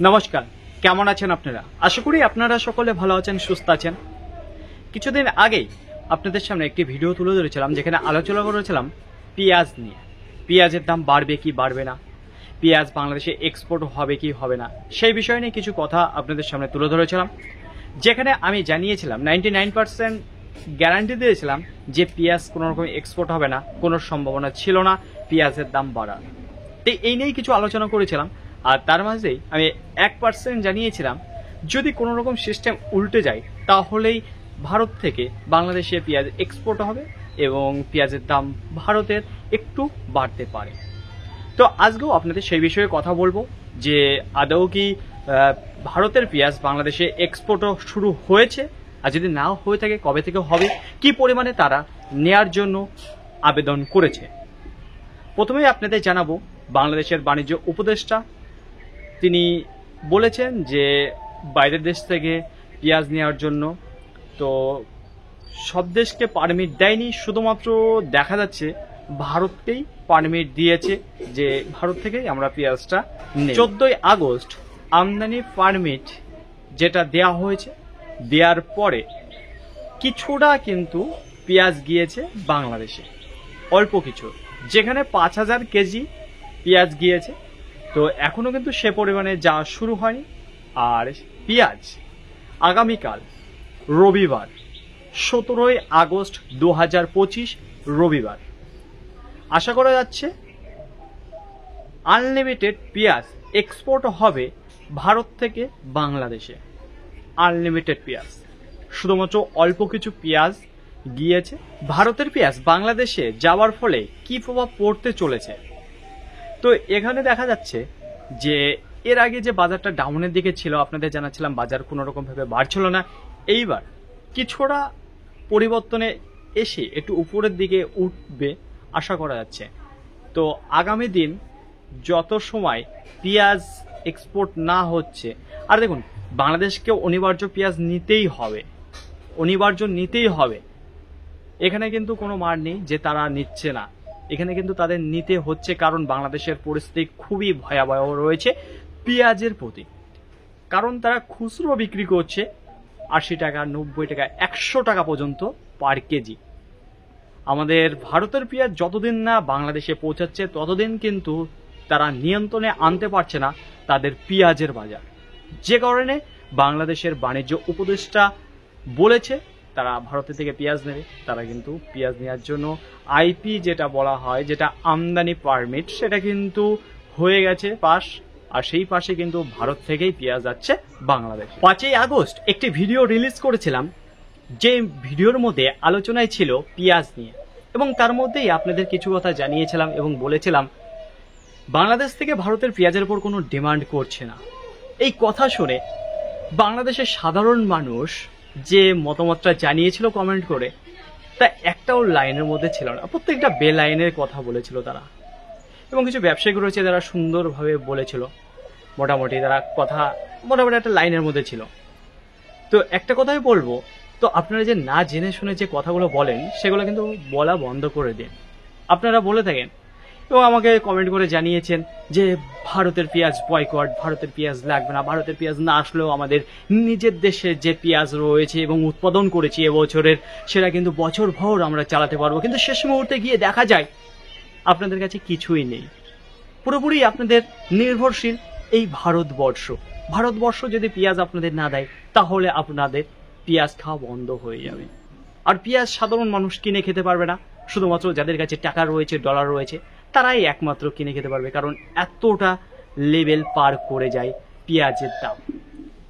নমস্কার, কেমন আছেন আপনারা? আশা করি আপনারা সকলে ভালো আছেন, সুস্থ আছেন। কিছুদিন আগেই আপনাদের সামনে একটি ভিডিও তুলে ধরেছিলাম যেখানে আলোচনা করেছিলাম পেঁয়াজ নিয়ে। পেঁয়াজের দাম বাড়বে কি বাড়বে না, পেঁয়াজ বাংলাদেশে এক্সপোর্ট হবে কি হবে না, সেই বিষয় নিয়ে কিছু কথা আপনাদের সামনে তুলে ধরেছিলাম। যেখানে আমি জানিয়েছিলাম 99% গ্যারান্টি দিয়েছিলাম যে পেঁয়াজ কোনো রকম এক্সপোর্ট হবে না, কোনো সম্ভাবনা ছিল না পেঁয়াজের দাম বাড়ার। তো এই নিয়েই কিছু আলোচনা করেছিলাম। আর তার মাঝেই আমি 1% জানিয়েছিলাম যদি কোনো রকম সিস্টেম উল্টে যায় তাহলেই ভারত থেকে বাংলাদেশে পেঁয়াজ এক্সপোর্ট হবে এবং পেঁয়াজের দাম ভারতের একটু বাড়তে পারে। তো আজকেও আপনাদের সেই বিষয়ে কথা বলবো যে আদৌ কি ভারতের পেঁয়াজ বাংলাদেশে এক্সপোর্টও শুরু হয়েছে, আর যদি নাও হয়ে থাকে কবে থেকে হবে, কি পরিমাণে তারা নেয়ার জন্য আবেদন করেছে। প্রথমেই আপনাদের জানাবো বাংলাদেশের বাণিজ্য উপদেষ্টা তিনি বলেছেন যে বাইরের দেশ থেকে পেঁয়াজ নেওয়ার জন্য তো সব দেশকে পারমিট দেয়নি, শুধুমাত্র দেখা যাচ্ছে ভারতকেই পারমিট দিয়েছে যে ভারত থেকেই আমরা পেঁয়াজটা নেই। 14ই আগস্ট আমদানি পারমিট যেটা দেয়া হয়েছে, দেওয়ার পরে কিছুটা কিন্তু পেঁয়াজ গিয়েছে বাংলাদেশে, অল্প কিছু, যেখানে 5000 কেজি পেঁয়াজ গিয়েছে। তো এখনো কিন্তু সে পরিমাণে যাওয়া শুরু হয়নি। আর পেঁয়াজ আগামীকাল রবিবার 17ই আগস্ট 2025 রবিবার আশা করা যাচ্ছে আনলিমিটেড পেঁয়াজ এক্সপোর্ট হবে ভারত থেকে বাংলাদেশে। আনলিমিটেড পেঁয়াজ, শুধুমাত্র অল্প কিছু পেঁয়াজ গিয়েছে। ভারতের পেঁয়াজ বাংলাদেশে যাওয়ার ফলে কি প্রভাব পড়তে চলেছে, তো এখানে দেখা যাচ্ছে যে এর আগে যে বাজারটা ডাউনের দিকে ছিল, আপনাদের জানাচ্ছিলাম বাজার কোনো রকম ভাবে বাড়ছিল না, এইবার কিছুটা পরিবর্তনে এসে একটু উপরের দিকে উঠবে আশা করা যাচ্ছে। তো আগামী দিন যত সময় পেঁয়াজ এক্সপোর্ট না হচ্ছে, আর দেখুন বাংলাদেশকে অনিবার্য পেঁয়াজ নিতেই হবে, অনিবার্য নিতেই হবে, এখানে কিন্তু কোনো মার নেই যে তারা নিচ্ছে না, এখানে কিন্তু তাদের নিতে হচ্ছে, কারণ বাংলাদেশের পরিস্থিতি খুবই ভয়াবহ রয়েছে পেঁয়াজের প্রতি। কারণ তারা খুচরো বিক্রি করছে 80 টাকা, 90 টাকা, 100 টাকা পর্যন্ত পার কেজি। আমাদের ভারতের পেঁয়াজ যতদিন না বাংলাদেশে পৌঁছাচ্ছে ততদিন কিন্তু তারা নিয়ন্ত্রণে আনতে পারছে না তাদের পেঁয়াজের বাজার, যে কারণে বাংলাদেশের বাণিজ্য উপদেষ্টা বলেছে তারা ভারতের থেকে পেঁয়াজ নেবে। তারা কিন্তু পেঁয়াজ নেওয়ার জন্য আইপি যেটা বলা হয়, যেটা আমদানি পারমিট, সেটা কিন্তু হয়ে গেছে পাস, আর সেই পাশে কিন্তু ভারত থেকেই পেঁয়াজ যাচ্ছে বাংলাদেশ। 5ই আগস্ট একটি ভিডিও রিলিজ করেছিলাম, যে ভিডিওর মধ্যে আলোচনায় ছিল পেঁয়াজ নিয়ে, এবং তার মধ্যেই আপনাদের কিছু কথা জানিয়েছিলাম এবং বলেছিলাম বাংলাদেশ থেকে ভারতের পেঁয়াজের উপর কোনো ডিমান্ড করছে না। এই কথা শুনে বাংলাদেশের সাধারণ মানুষ যে মতামতটা জানিয়েছিল কমেন্ট করে, তা একটাও লাইনের মধ্যে ছিল না, প্রত্যেকটা বেলাইনের কথা বলেছিল তারা। এবং কিছু ব্যবসায়িক রয়েছে যারা সুন্দরভাবে বলেছিল, মোটামুটি তারা কথা মোটামুটি একটা লাইনের মধ্যে ছিল। তো একটা কথাই বলবো, তো আপনারা যে না জেনে শুনে যে কথাগুলো বলেন সেগুলো কিন্তু বলা বন্ধ করে দিন। আপনারা বলে থাকেন এবং আমাকে কমেন্ট করে জানিয়েছেন যে ভারতের পেঁয়াজ বয়কট, ভারতের পেঁয়াজ লাগবে না, ভারতের পেঁয়াজ না আসলেও আমাদের নিজের দেশে যে পেঁয়াজ রয়েছে এবং উৎপাদন করেছি এবছরের, সেটা কিন্তু বছরভর আমরা চালাতে পারবো। কিন্তু শেষ মুহূর্তে গিয়ে দেখা যায় আপনাদের কাছে কিছুই নেই, পুরোপুরি আপনাদের নির্ভরশীল এই ভারতবর্ষ। ভারতবর্ষ যদি পেঁয়াজ আপনাদের না দেয় তাহলে আপনাদের পেঁয়াজ খাওয়া বন্ধ হয়ে যাবে। আর পেঁয়াজ সাধারণ মানুষ কিনে খেতে পারবে না, শুধুমাত্র যাদের কাছে টাকা রয়েছে, ডলার রয়েছে, তারাই একমাত্র কিনে খেতে পারবে, কারণ এতটা লেভেল পার করে যায় পেঁয়াজের দাম।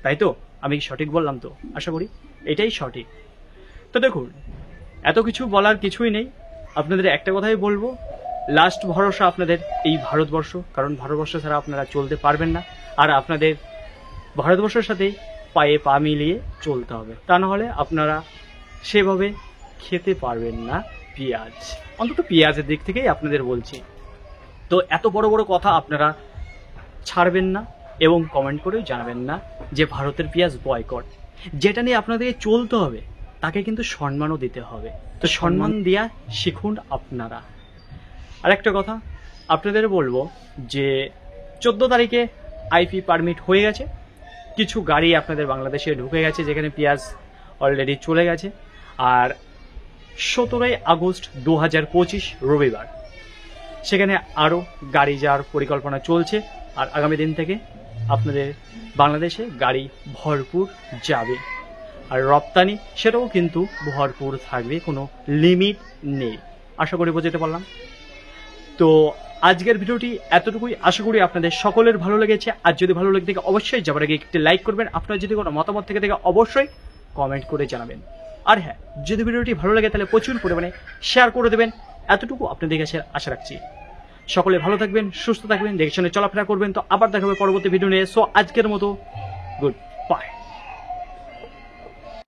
তাই তো আমি সঠিক বললাম? তো আশা করি এটাই সঠিক। তো দেখুন, এত কিছু বলার কিছুই নেই, আপনাদের একটা কথাই বলবো, লাস্ট ভরসা আপনাদের এই ভারতবর্ষ, কারণ ভারতবর্ষ ছাড়া আপনারা চলতে পারবেন না। আর আপনাদের ভারতবর্ষের সাথে পায়ে পা মিলিয়ে চলতে হবে, তা নাহলে আপনারা সেভাবে খেতে পারবেন না পেঁয়াজ, অন্তত পেঁয়াজের দিক থেকেই আপনাদের বলছি। তো এত বড় বড় কথা আপনারা ছাড়বেন না এবং কমেন্ট করেও জানাবেন না যে ভারতের পেঁয়াজ বয়কট। যেটা নিয়ে আপনাদেরকে চলতে হবে তাকে কিন্তু সম্মানও দিতে হবে, তো সম্মান দেওয়া শিখুন আপনারা। আর একটা কথা আপনাদের বলবো যে 14 তারিখে আইপি পারমিট হয়ে গেছে, কিছু গাড়ি আপনাদের বাংলাদেশে ঢুকে গেছে যেখানে পেঁয়াজ অলরেডি চলে গেছে। আর 17ই আগস্ট 2025 রবিবার সেখানে আরও গাড়ি যাওয়ার পরিকল্পনা চলছে। আর আগামী দিন থেকে আপনাদের বাংলাদেশে গাড়ি ভরপুর যাবে। আর রপ্তানি সেটাও কিন্তু ভরপুর থাকবে, কোনো লিমিট নেই। আশা করি বোঝাতে পারলাম। তো আজকের ভিডিওটি এতটুকুই, আশা করি আপনাদের সকলের ভালো লেগেছে। আর যদি ভালো লেগে থাকে অবশ্যই যাবার আগে একটি লাইক করবেন। আপনার যদি কোনো মতামত থেকে অবশ্যই কমেন্ট করে জানাবেন। আর হ্যাঁ, যদি ভিডিওটি ভালো লাগে তাহলে প্রচুর পরিমাণে শেয়ার করে দেবেন, এতটুকু আপনাদের কাছে আশা রাখছি। সকলে ভালো থাকবেন, সুস্থ থাকবেন, দেখে শুনে চলাফেরা করবেন। তো আবার দেখা হবে পরবর্তী ভিডিও নিয়ে। সো আজকের মতো গুড বাই।